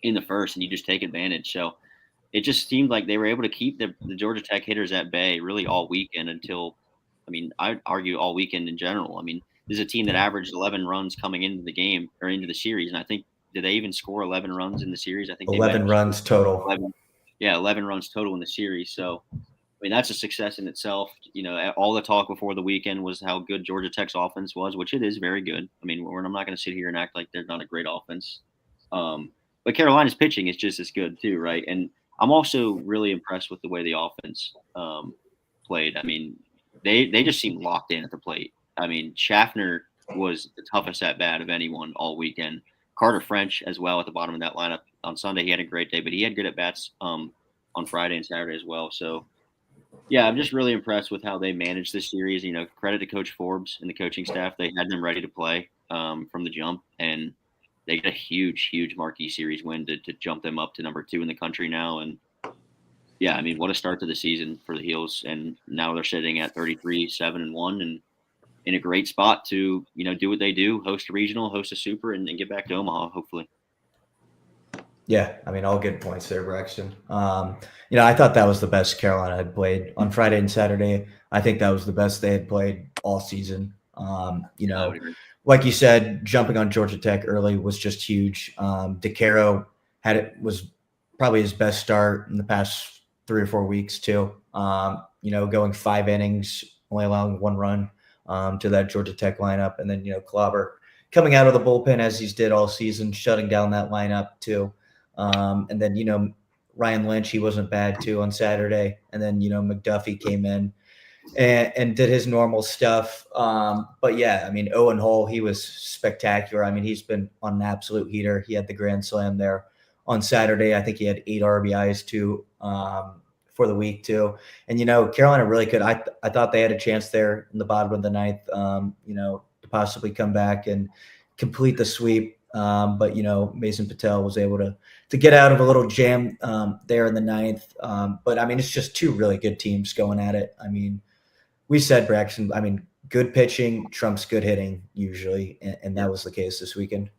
D: in the first, and you just take advantage. So it just seemed like they were able to keep the Georgia Tech hitters at bay really all weekend until, I mean, I'd argue all weekend in general. I mean, this is a team that averaged 11 runs coming into the game or into the series. And I think, did they even score 11 runs in the series? I think
B: 11 runs total.
D: 11 runs total in the series. So, I mean, that's a success in itself. All the talk before the weekend was how good Georgia Tech's offense was, which it is very good. I mean, I'm not going to sit here and act like they're not a great offense. But Carolina's pitching is just as good too, right? And I'm also really impressed with the way the offense played. I mean, they just seemed locked in at the plate. I mean, Schaffner was the toughest at bat of anyone all weekend. Carter French as well at the bottom of that lineup. On Sunday, he had a great day, but he had good at bats on Friday and Saturday as well. So, yeah, I'm just really impressed with how they managed this series. Credit to Coach Forbes and the coaching staff. They had them ready to play from the jump, and they got a huge, huge marquee series win to jump them up to number 2 in the country now. And, yeah, I mean, what a start to the season for the Heels. And now they're sitting at 33-7-1 and in a great spot to, do what they do, host a regional, host a super, and get back to Omaha, hopefully.
B: Yeah, I mean, all good points there, Braxton. I thought that was the best Carolina had played on Friday and Saturday. I think that was the best they had played all season. Like you said, jumping on Georgia Tech early was just huge. DeCaro was probably his best start in the past 3 or 4 weeks too. Going 5 innings, only allowing 1 run to that Georgia Tech lineup, and then Clobber coming out of the bullpen as he's did all season, shutting down that lineup too. And then, Ryan Lynch, he wasn't bad too on Saturday. And then, McDuffie came in and did his normal stuff. But yeah, I mean, Owen Hull, he was spectacular. I mean, he's been on an absolute heater. He had the grand slam there on Saturday. I think he had 8 RBIs too, for the week too. And, Carolina really could, I thought they had a chance there in the bottom of the ninth, to possibly come back and complete the sweep. But Mason Patel was able to get out of a little jam there in the ninth. But I mean, it's just 2 really good teams going at it. I mean, we said, Braxton, I mean, good pitching trumps good hitting usually, and that was the case this weekend.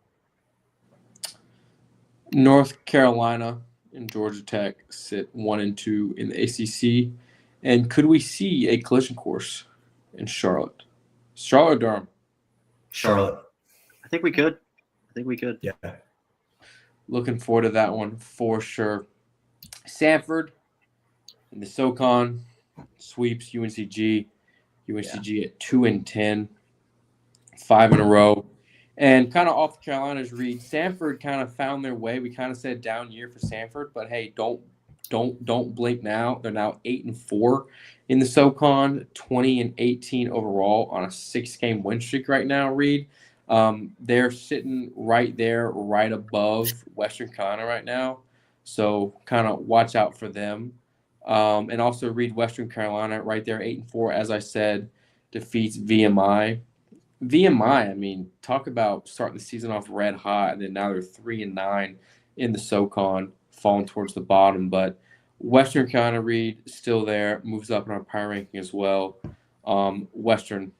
A: North Carolina and Georgia Tech sit 1-2 in the ACC. And could we see a collision course in Charlotte? Charlotte or Durham?
B: Charlotte.
D: I think we could.
B: Yeah.
A: Looking forward to that one for sure. Sanford and the SoCon sweeps UNCG. UNCG at 2-10, 5 in a row. And kind of off Carolina's read, Sanford kind of found their way. We kind of said down year for Sanford, but hey, don't blink now. They're now 8-4 in the SoCon, 20-18 overall on a 6-game win streak right now, Reed. They're sitting right there, right above Western Carolina right now. So kind of watch out for them. And also read Western Carolina right there, 8-4, as I said, defeats VMI. VMI, I mean, talk about starting the season off red hot, and then now they're 3-9 in the SoCon, falling towards the bottom. But Western Carolina Reed still there, moves up in our power ranking as well. Western,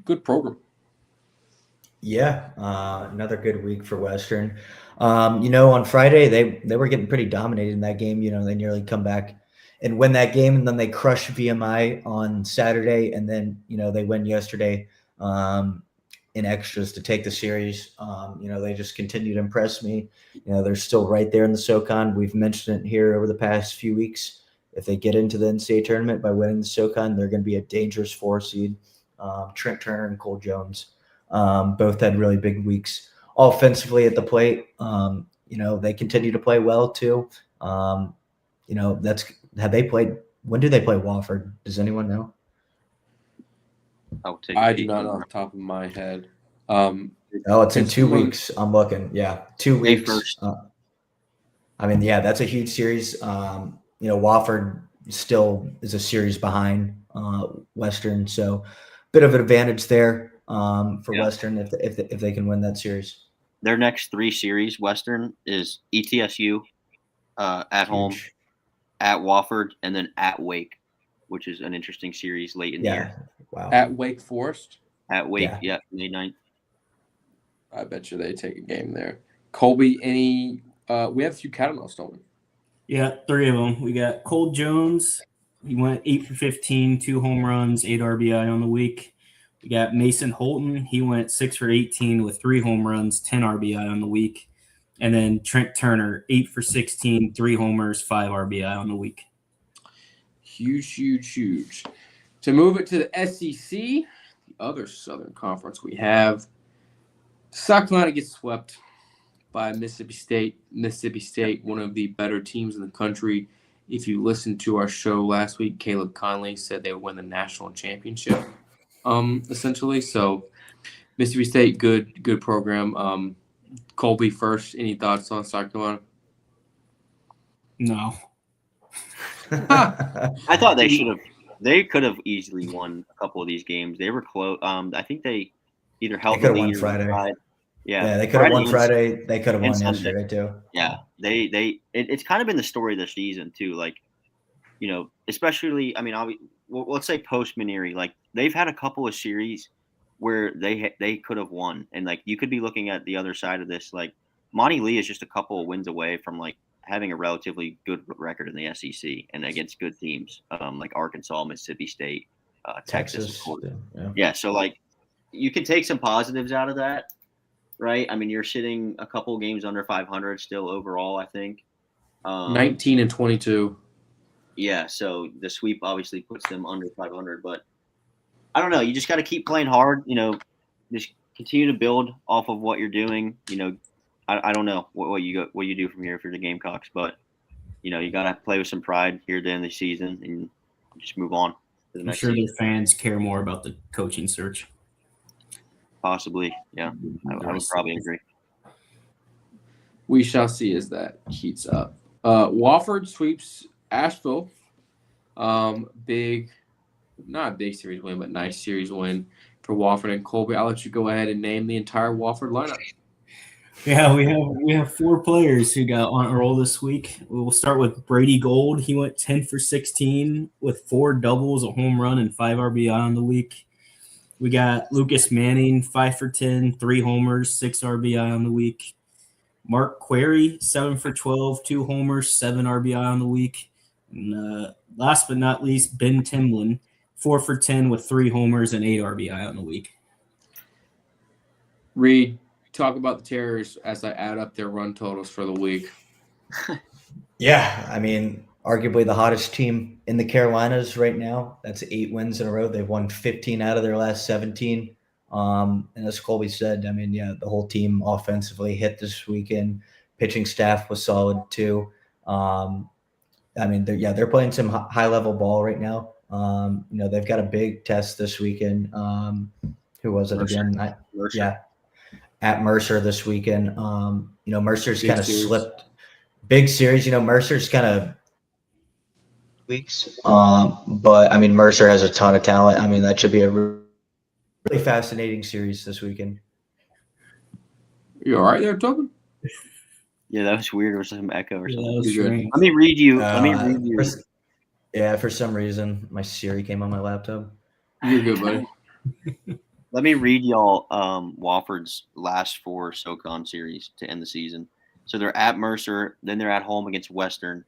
A: good program.
B: Yeah, another good week for Western. On Friday they were getting pretty dominated in that game. They nearly come back and win that game, and then they crush VMI on Saturday, and then they win yesterday in extras to take the series. They just continue to impress me. They're still right there in the SoCon. We've mentioned it here over the past few weeks. If they get into the NCAA tournament by winning the SoCon, they're going to be a dangerous 4 seed. Trent Turner and Cole Jones. Both had really big weeks offensively at the plate. They continue to play well too. Have they played? When do they play Wofford? Does anyone know?
A: I do not know off the top of my head.
B: It's in 2 weeks. I'm looking. Yeah, 2 weeks. That's a huge series. Wofford still is a series behind Western, so bit of an advantage there for Western if they can win that series.
D: Their next 3 series, Western, is ETSU at home, at Wofford, and then at Wake, which is an interesting series late in the year.
B: Wow.
A: At Wake Forest?
D: At Wake, May 9th.
A: I bet you they take a game there. Colby, we have a few Catamounts, don't we?
C: Yeah, 3 of them. We got Cole Jones. He went 8 for 15, 2 home runs, 8 RBI on the week. We got Mason Holton. He went 6 for 18 with 3 home runs, 10 RBI on the week. And then Trent Turner, 8 for 16, 3 homers, 5 RBI on the week.
A: Huge. To move it to the SEC, the other Southern Conference we have, South Carolina gets swept by Mississippi State. Mississippi State, one of the better teams in the country. If you listened to our show last week, Caleb Conley said they would win the national championship, essentially. So Mississippi State, good program. Colby first, any thoughts on South Carolina?
C: No.
D: I thought they could have easily won a couple of these games. They were close. I think they either held the lead or Friday.
B: Yeah, they could have won Friday. They could have won yesterday too.
D: Yeah, it's kind of been the story of the season too. Like, especially let's say post Maneri, like they've had a couple of series where they could have won, and like you could be looking at the other side of this. Like Monty Lee is just a couple of wins away from like having a relatively good record in the SEC and against good teams like Arkansas, Mississippi State, Texas. Yeah, so like you can take some positives out of that. Right. I mean, you're sitting a couple of games under 500 still overall, I think.
A: 19 and 22.
D: Yeah. So the sweep obviously puts them under 500, but I don't know. You just got to keep playing hard, just continue to build off of what you're doing. I don't know what you do from here if you're the Gamecocks, but you got to play with some pride here at the end of the season and just move on to the next
C: season.
D: Their
C: fans care more about the coaching search.
D: Possibly, yeah. I would probably agree.
A: We shall see as that heats up. Wofford sweeps Asheville. Not a big series win, but nice series win for Wofford and Colby. I'll let you go ahead and name the entire Wofford lineup.
C: Yeah, we have 4 players who got on a roll this week. We'll start with Brady Gold. He went 10 for 16 with 4 doubles, a home run, and 5 RBI on the week. We got Lucas Manning, 5 for 10, 3 homers, 6 RBI on the week. Mark Query, 7 for 12, 2 homers, 7 RBI on the week. And last but not least, Ben Timlin, 4 for 10 with 3 homers and 8 RBI on the week.
A: Reed, talk about the Terriers as I add up their run totals for the week.
B: Yeah, I mean, arguably the hottest team in the Carolinas right now. That's 8 wins in a row. They've won 15 out of their last 17. And as Colby said, I mean, yeah, the whole team offensively hit this weekend. Pitching staff was solid too. I mean, they're playing some high-level ball right now. They've got a big test this weekend. Who was it again?
D: Mercer.
B: Yeah, at Mercer this weekend. Mercer's kind of slipped. Big series. Mercer's kind of weeks. But I mean, Mercer has a ton of talent. I mean, that should be a Really fascinating series this weekend.
A: You all right there, Tobin?
D: Yeah, that was weird. There was some echo or
C: Yeah,
D: something.
C: that was
A: You're good.
C: strange.
D: Let me read you. Let me read you.
B: For some reason, my Siri came on my laptop.
A: You're good, buddy.
D: Let me read y'all Wofford's last 4 SoCon series to end the season. So they're at Mercer, then they're at home against Western,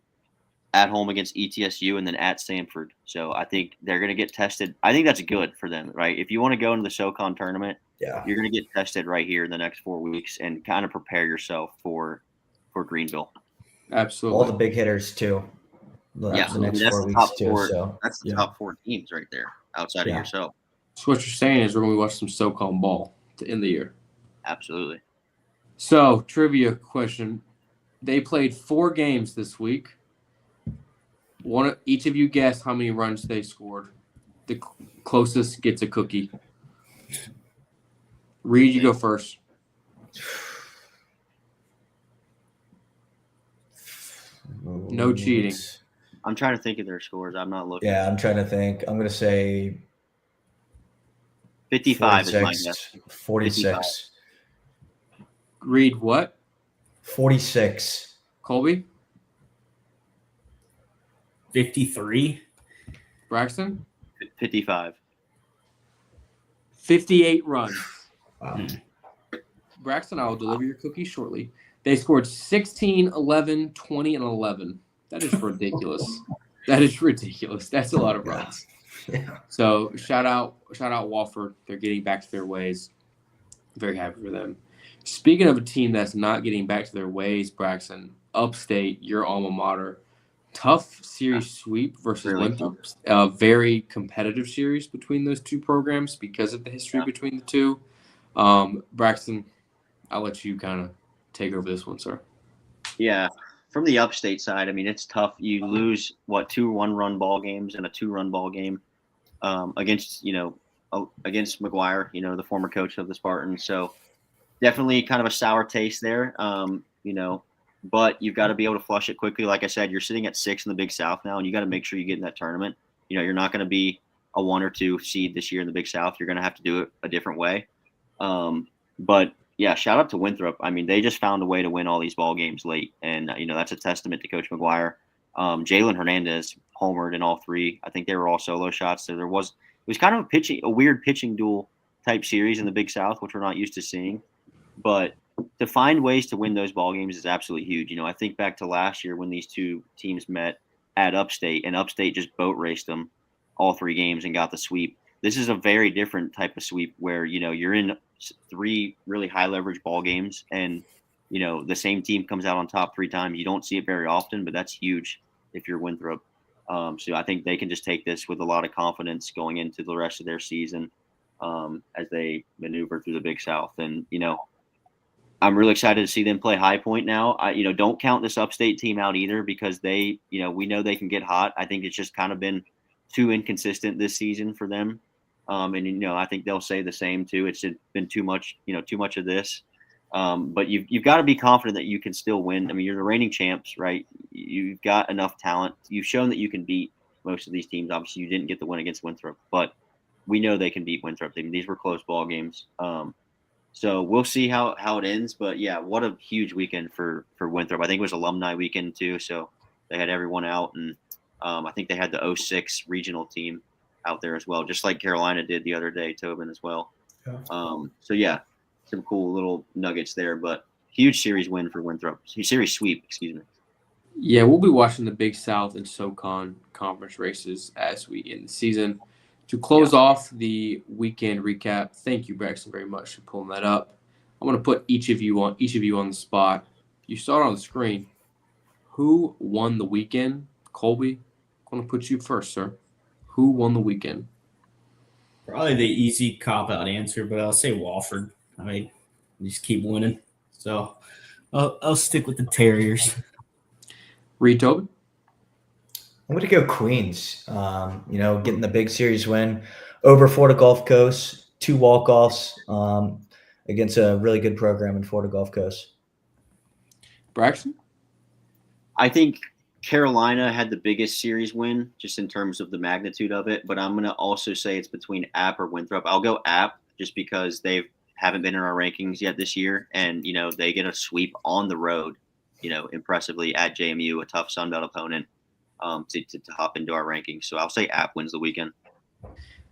D: at home against ETSU, and then at Samford. So I think they're going to get tested. I think that's good for them, right? If you want to go into the SoCon tournament, you're going to get tested right here in the next 4 weeks and kind of prepare yourself for Greenville.
A: Absolutely.
B: All the big hitters too. The next 4 weeks too. So
D: that's the top 4 teams right there outside of yourself.
A: So what you're saying is we're going to watch some SoCon ball to end the year.
D: Absolutely.
A: So, trivia question. They played 4 games this week. Each of you guess how many runs they scored. The closest gets a cookie. Reed, you go first. No cheating.
D: I'm trying to think of their scores. I'm not looking.
B: Yeah, I'm trying to think. I'm going to say
D: 55 is my guess.
B: 46.
A: Reed, what?
B: 46.
A: Colby?
C: 53.
A: Braxton?
D: 55.
A: 58 runs.
B: Wow.
A: Braxton, I will deliver your cookie shortly. They scored 16, 11, 20, and 11. That is ridiculous. That is ridiculous. That's a lot of runs.
B: Yeah.
A: So shout out Wofford. They're getting back to their ways. Very happy for them. Speaking of a team that's not getting back to their ways, Braxton, Upstate, your alma mater, tough series sweep versus Winthrop. A very competitive series between those two programs because of the history between the two. Braxton, I'll let you kind of take over this one, sir.
D: Yeah. From the Upstate side, I mean, it's tough. You lose, 2 one-run ball games and a 2-run ball game against McGuire, the former coach of the Spartans. So definitely kind of a sour taste there, but you've got to be able to flush it quickly. Like I said, you're sitting at 6 in the Big South now, and you got to make sure you get in that tournament. You're not going to be a 1 or 2 seed this year in the Big South. You're going to have to do it a different way. But yeah, shout out to Winthrop. I mean, they just found a way to win all these ball games late, and that's a testament to Coach McGuire. Jalen Hernandez homered in all 3. I think they were all solo shots. So it was kind of a weird pitching duel type series in the Big South, which we're not used to seeing. But to find ways to win those ball games is absolutely huge. I think back to last year when these two teams met at Upstate, and Upstate just boat raced them all 3 games and got the sweep. This is a very different type of sweep where you're in 3 really high leverage ball games, and the same team comes out on top 3 times. You don't see it very often, but that's huge if you're Winthrop. So I think they can just take this with a lot of confidence going into the rest of their season as they maneuver through the Big South. And I'm really excited to see them play High Point now. Don't count this Upstate team out either, because they, we know they can get hot. I think it's just kind of been too inconsistent this season for them. And I think they'll say the same too. It's been too much of this. But you've got to be confident that you can still win. I mean, you're the reigning champs, right? You've got enough talent. You've shown that you can beat most of these teams. Obviously, you didn't get the win against Winthrop, but we know they can beat Winthrop. I mean, these were close ball games. So we'll see how it ends. But yeah, what a huge weekend for Winthrop. I think it was alumni weekend too, so they had everyone out, and I think they had the 06 regional team out there as well, just like Carolina did the other day, Tobin as well.
B: Yeah.
D: So yeah, some cool little nuggets there, but huge series win for Winthrop. Series sweep, excuse me.
A: Yeah, we'll be watching the Big South and SoCon conference races as we end the season. To close off the weekend recap, thank you, Braxton, very much for pulling that up. I'm going to put each of you on the spot. You saw it on the screen. Who won the weekend? Colby, I'm going to put you first, sir. Who won the weekend?
C: Probably the easy cop-out answer, but I'll say Wofford. I mean, just keep winning. So I'll stick with the Terriers.
A: Reed, Tobin?
B: I'm going to go Queens. Getting the big series win over Florida Gulf Coast, 2 walk-offs against a really good program in Florida Gulf Coast.
A: Braxton?
D: I think Carolina had the biggest series win just in terms of the magnitude of it, but I'm going to also say it's between App or Winthrop. I'll go App just because they haven't been in our rankings yet this year, and they get a sweep on the road, impressively at JMU, a tough Sun Belt opponent, to hop into our rankings. So I'll say App wins the weekend.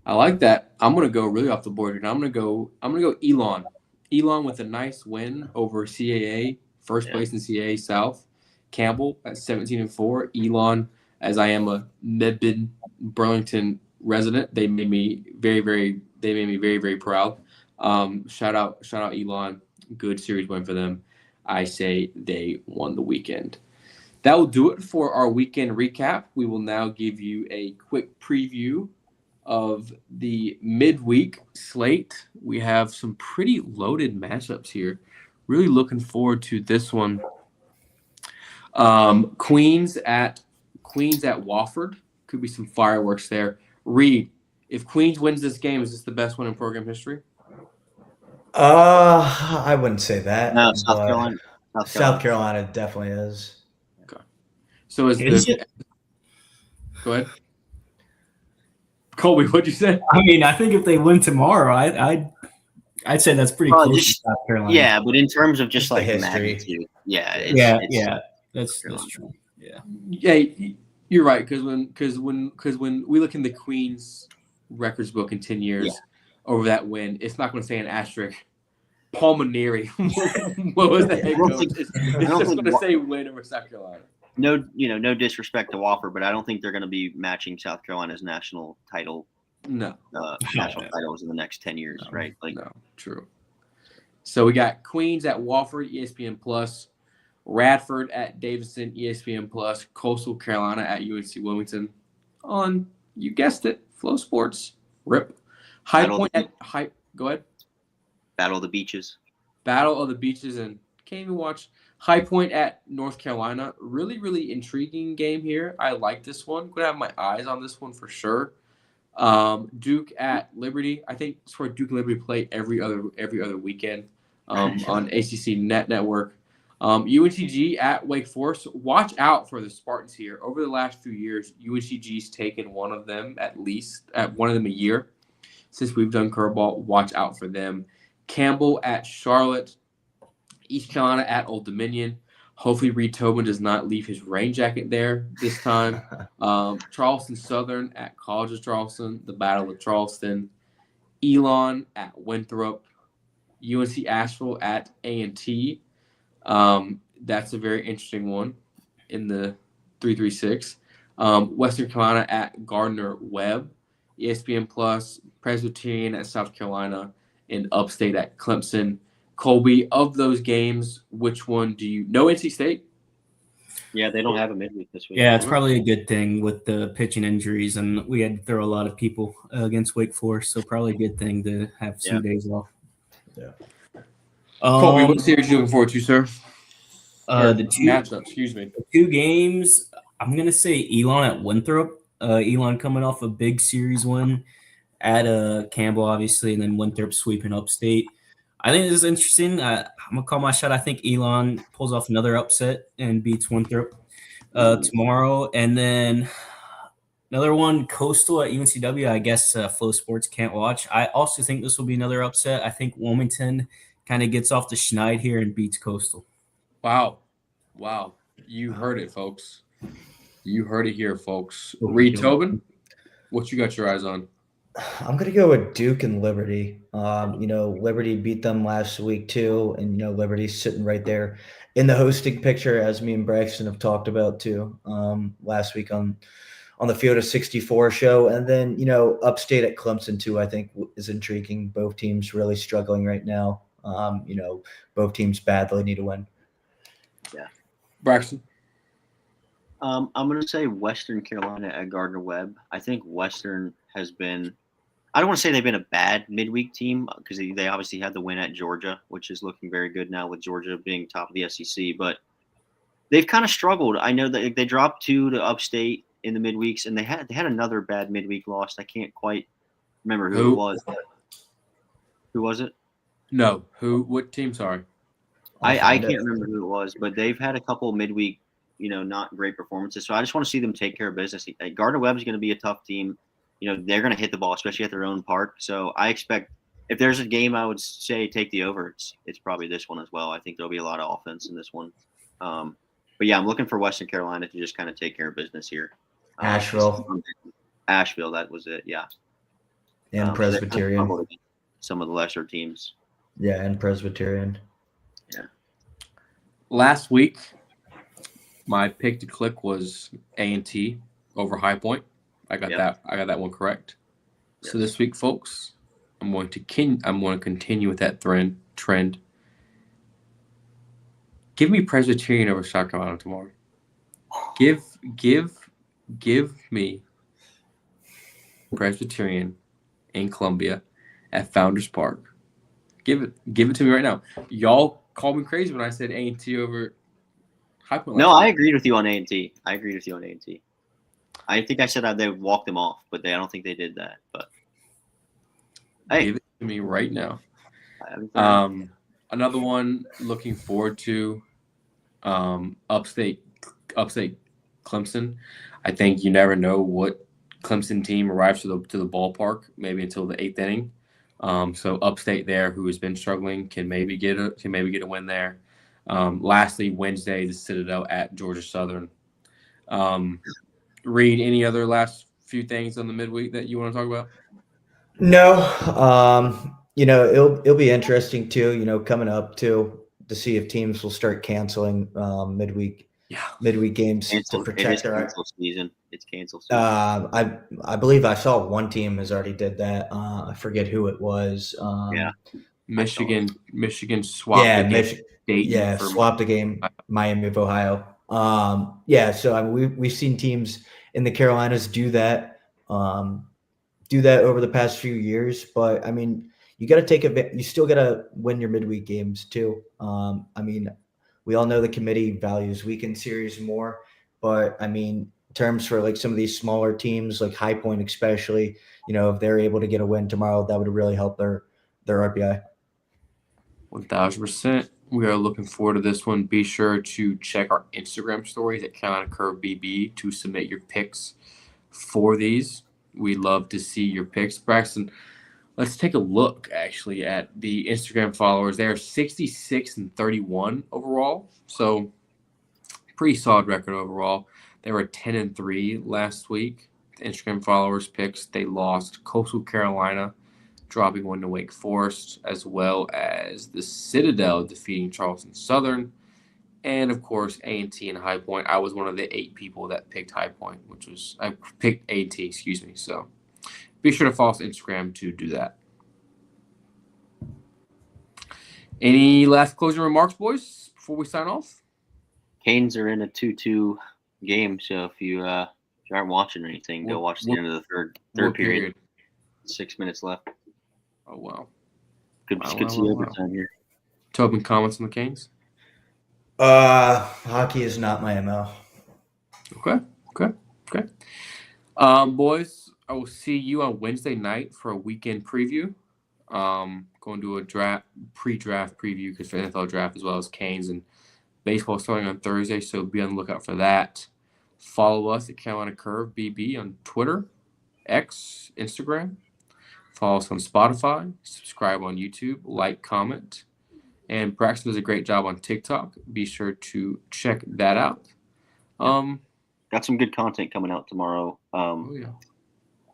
A: I like that. I'm gonna go really off the board here. I'm gonna go Elon. Elon with a nice win over CAA, first place in CAA South. Campbell at 17-4. Elon, as I am a Midbin Burlington resident, they made me very, very proud. Shout out Elon. Good series win for them. I say they won the weekend. That will do it for our weekend recap. We will now give you a quick preview of the midweek slate. We have some pretty loaded matchups here. Really looking forward to this one. Queens at Wofford. Could be some fireworks there. Reed, if Queens wins this game, is this the best one in program history?
B: I wouldn't say that.
D: No, South Carolina.
B: South Carolina definitely is.
A: Okay. So go ahead. Colby, what'd you say?
C: I mean, I think if they win tomorrow, I'd say that's pretty close to South Carolina.
D: Yeah, but in terms of just
B: the
D: like
B: history.
D: magnitude,
C: that's true.
A: Yeah, you're right. Because when we look in the Queens records book in 10 years over that win, it's not going to say an asterisk. Palminieri, what was the head coach? It's just going to say win over South Carolina.
D: No, no disrespect to Wofford, but I don't think they're going to be matching South Carolina's national title. National titles in the next 10 years, right?
A: No, true. So we got Queens at Wofford, ESPN Plus. Radford at Davidson, ESPN Plus. Coastal Carolina at UNC Wilmington. On, you guessed it, Flow Sports. RIP. High Point at High. Go ahead.
D: Battle of the Beaches.
A: Battle of the Beaches, and can't even watch. High Point at North Carolina. Really, really intriguing game here. I like this one. Gonna have my eyes on this one for sure. Duke at Liberty. I think it's where Duke and Liberty play every other weekend on ACC Network. UNCG at Wake Forest. Watch out for the Spartans here. Over the last few years, UNCG's taken one of them a year since we've done Curveball. Watch out for them. Campbell at Charlotte. East Carolina at Old Dominion. Hopefully Reed Tobin does not leave his rain jacket there this time. Charleston Southern at College of Charleston. The Battle of Charleston. Elon at Winthrop. UNC Asheville at A&T. That's a very interesting one in the 336. Western Carolina at Gardner-Webb. ESPN Plus. Presbyterian at South Carolina. And Upstate at Clemson. Colby, of those games, which one do you know? NC State?
D: Yeah, they don't have a midweek this week.
C: Yeah, it's probably a good thing with the pitching injuries, and we had to throw a lot of people against Wake Forest, so probably a good thing to have some days off.
B: Yeah.
A: Colby, what series are you looking forward to, sir?
C: The two
A: matchups, excuse me.
C: The two games, I'm going to say Elon at Winthrop. Elon coming off a big series win at Campbell, obviously, and then Winthrop sweeping Upstate. I think this is interesting. I'm going to call my shot. I think Elon pulls off another upset and beats Winthrop tomorrow. And then another one, Coastal at UNCW. I guess Flow Sports can't watch. I also think this will be another upset. I think Wilmington kind of gets off the schneid here and beats Coastal.
A: Wow. You heard it, folks. You heard it here, folks. Reed Tobin, what you got your eyes on?
B: I'm going to go with Duke and Liberty. Liberty beat them last week too, and Liberty's sitting right there in the hosting picture, as me and Braxton have talked about too last week on the Field of 64 show. And then Upstate at Clemson too, I think is intriguing. Both teams really struggling right now. Both teams badly need a win.
D: Yeah,
A: Braxton.
D: I'm going to say Western Carolina at Gardner-Webb. I think Western has been – I don't want to say they've been a bad midweek team because they obviously had the win at Georgia, which is looking very good now with Georgia being top of the SEC. But they've kind of struggled. I know that they dropped 2 to Upstate in the midweeks, and they had another bad midweek loss. I can't quite remember who it was. Who was it?
A: No. Who? What team? Sorry.
D: I can't remember who it was, but they've had a couple midweek, not great performances. So I just want to see them take care of business. Gardner-Webb is going to be a tough team. They're going to hit the ball, especially at their own park. So I expect if there's a game I would say take the over, it's probably this one as well. I think there'll be a lot of offense in this one. But yeah, I'm looking for Western Carolina to just kind of take care of business here.
B: Asheville.
D: Asheville, that was it. Yeah.
B: And Presbyterian.
D: Some of the lesser teams.
B: Yeah, and Presbyterian.
D: Yeah.
A: Last week, my pick to click was A&T over High Point. I got that one correct. Yes. So this week, folks, I'm going to continue with that trend. Give me Presbyterian over South Carolina tomorrow. Give me Presbyterian in Columbia at Founders Park. Give it to me right now. Y'all called me crazy when I said A&T over High Point.
D: No, I agreed with you on A&T. I think I said they would walk them off, but I don't think they did that. But hey,
A: give it to me right now. Another one looking forward to, upstate Clemson. I think you never know what Clemson team arrives to the ballpark, maybe until the 8th inning. So upstate there, who has been struggling, can maybe get a win there. Lastly, Wednesday, the Citadel at Georgia Southern. Reed, any other last few things on the midweek that you want to talk about?
B: No. It'll be interesting too, coming up to see if teams will start canceling midweek games to protect their
D: season. It's canceled season.
B: I believe I saw one team has already did that. I forget who it was.
A: Michigan swapped
B: swapped the game. Miami of Ohio. So we've seen teams in the Carolinas do that over the past few years, but I mean, you got to take you still got to win your midweek games too. We all know the committee values weekend series more, but I mean, in terms for like some of these smaller teams, like High Point especially, if they're able to get a win tomorrow, that would really help their RPI.
A: 1,000%. We are looking forward to this one. Be sure to check our Instagram stories at Carolina Curve BB to submit your picks for these. We love to see your picks. Braxton, let's take a look actually at the Instagram followers. They are 66-31 overall, so pretty solid record overall. They were 10-3 last week. The Instagram followers picks, they lost Coastal Carolina, dropping one to Wake Forest, as well as the Citadel defeating Charleston Southern, and of course A&T and High Point. I was one of the 8 people that picked High Point, I picked A&T, excuse me. So be sure to follow us on Instagram to do that. Any last closing remarks, boys, before we sign off?
D: Canes are in a 2-2 game, so if you aren't watching or anything, go watch the end of the third period. 6 minutes left.
A: Oh, wow.
D: Good to see overtime here.
A: Tobin, comments on the Canes?
B: Hockey is not my MO.
A: Okay. Boys, I will see you on Wednesday night for a weekend preview. Going to a pre-draft preview because for NFL draft as well as Canes, and baseball starting on Thursday, so be on the lookout for that. Follow us at Carolina Curve BB on Twitter, X, Instagram. Follow us on Spotify. Subscribe on YouTube. Like, comment. And Braxton does a great job on TikTok. Be sure to check that out.
D: Got some good content coming out tomorrow.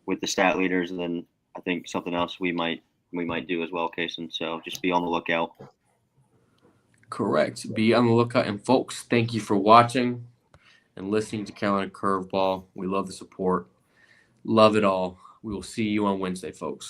D: With the stat leaders, and then I think something else we might do as well, Kason. So just be on the lookout.
A: Correct. Be on the lookout. And folks, thank you for watching and listening to Carolina Curveball. We love the support. Love it all. We will see you on Wednesday, folks.